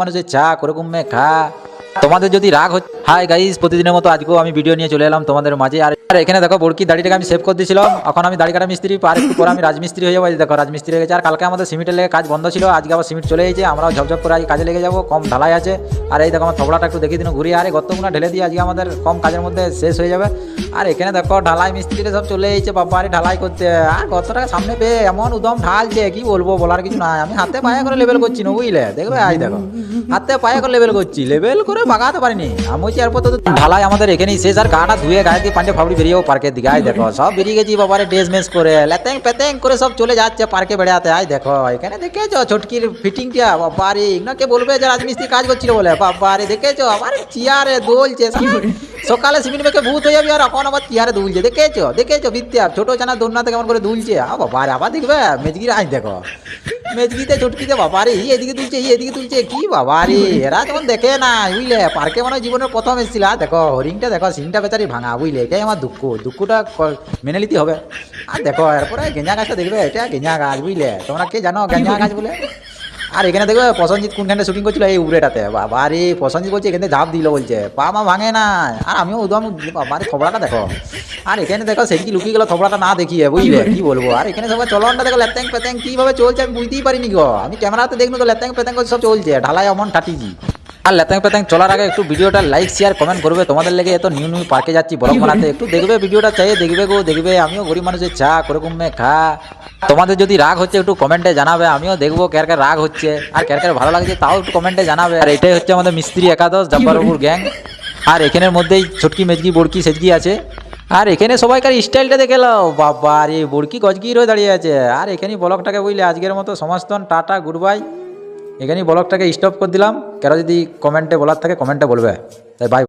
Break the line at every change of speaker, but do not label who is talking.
মানুষের চা ওরকম মে খা। তোমাদের যদি রাগ হচ্ছে, হাই গাইস, প্রতিদিনের মতো আজকেও আমি ভিডিও নিয়ে চলে এলাম তোমাদের মাঝে। আর এখানে দেখো বড়কি দাড়িটাকে আমি সেভ করে দিয়েছিলাম, এখন আমি দাড়ি কাটা মিস্ত্রি, আর একটু পরে আমি রাজমিস্ত্রি হয়ে যাবো। এই দেখো রাজমিস্ত্রি হয়ে গেছে। আর কালকে আমাদের সিমেন্টের লেগে কাজ বন্ধ ছিল, আজকে আবার সিমেন্ট চলে এসেছে, আমরাও ঝপঝপ করে আজ কাজে লেগে যাবো। কম ঢালাই আছে। আর এই দেখো আমার থবড়াটা একটু দেখিয়ে দিন ঘুরিয়ে, আরে গর্তগুলো ঢেলে দিয়ে আজকে আমাদের কম কাজের মধ্যে শেষ হয়ে যাবে। আর এখানে দেখো ঢালাই মিস্ত্রিরা সব চলে এসেছে বাবা, আরে ঢালাই করতে। আর গর্তটাকে সামনে পেয়ে এমন উদম ঢালছে, কি বলবো, বলার কিছু নাই। আমি হাতে পায়ে করে লেভেল করছি না, বুঝলে, দেখবে আজ দেখো হাতে পায়ে করে লেভেল করছি, লেভেল করে বাগাতে পারিনি আমি। হচ্ছে এরপর তো ঢালাই আমাদের এখানেই শেষ। আর গাটা ধুয়ে গায়ে দিয়ে পাঞ্জে ফাবড়ি বেরিয়েও পার্কের দিকে। আয় দেখো সব বেরিয়ে গেছি বাবারে, ড্রেস মেস করে লেতেং পেতেং করে সব চলে যাচ্ছে পার্কে বেড়াতে। আয় দেখো এখানে দেখেছো ছটকির ফিটিংটা বাবারে, কে বলবে যে রাজমিস্ত্রি কাজ করছিল বলে, বাবারে দেখেছো আমার চেয়ারে দোলছে। সকালে সিমেন্ট মেখে ভূত হয়ে যাবি, আর এখন আবার চেয়ারে দুলছে। দেখেছো দেখেছো বিদ্যা, ছোট চানা দোলনাতে কেমন করে দুলছে। বাবারে আবার দেখবে মেজগির। আয় দেখো মেজগিতে চটকিতে বাবারে, এদিকে তুলছে এদিকে তুলছে, কি বাবারে, এরা যেমন দেখে না, বুঝলে। পার্কে মানে জীবনের প্রথম এসেছিল। দেখো হরিংটা দেখো, সিংটা বেচারি ভাঙা, বুঝলে, এটাই আমার দুঃখটা মেনে নিতে হবে। আর দেখো এরপরে গেঁজা গাছটা দেখবে, এটা গেঁজা গাছ, বুঝলে, তোমরা কে জানো গেঁজা গাছ বলে। আর এখানে দেখবে প্রসঞ্জিৎ কোনখানে শুটিং করছিল, এই উবরেটাতে। বাবারে প্রসঞ্জিৎ বলছে এখানে ঝাঁপ দিল, বলছে পা মা ভাঙে না। আর আমিও উদম, বাবারে থবড়াটা দেখো। আর এখানে দেখো সেদিকে লুকিয়ে গেল থবড়াটা না দেখিয়ে, বুঝলে, কি বলবো। আর এখানে সবাই চলনটা দেখো লেতেং পেতেং কিভাবে চলছে, আমি বুঝতেই পারিনি গো। আমি ক্যামেরাতে দেখলো তো লেতেং পেতেং সব চলছে, ঢালাই অমন ঠাটিজি। আর লেতেং পেতেং চলার আগে একটু ভিডিওটা লাইক শেয়ার কমেন্ট করবে, তোমাদের লেগে এত নিউ নিউ পার্কে যাচ্ছি ব্লগ বানাতে, একটু দেখবে ভিডিওটা, চাইয়ে দেখবে গো, দেখবে। আমিও গরিব মানুষের চা কোরকম মে খা। তোমাদের যদি রাগ হচ্ছে একটু কমেন্টে জানাবে, আমিও দেখবো কার কার রাগ হচ্ছে আর কার কার ভালো লাগছে, তাও একটু কমেন্টে জানাবে। আর এটাই হচ্ছে আমাদের মিস্ত্রি একাদশ জব্বারপুর গ্যাং। আর এখানের মধ্যেই ছটকি মেজকি বড়কি সেজকি আছে। আর এখানে সবাইকার স্টাইলটা দেখে নাও বাবা, আর এই বড়কি গজগির হয়ে দাঁড়িয়ে আছে। আর এখানেই ব্লগটাকে, বুঝলে, আজকের মতো সমস্তন টাটা গুড বাই। এখানেই ব্লগটাকে স্টপ করে দিলাম। কারো যদি কমেন্টে বলার থাকে কমেন্টে বলবে, তাই বাই।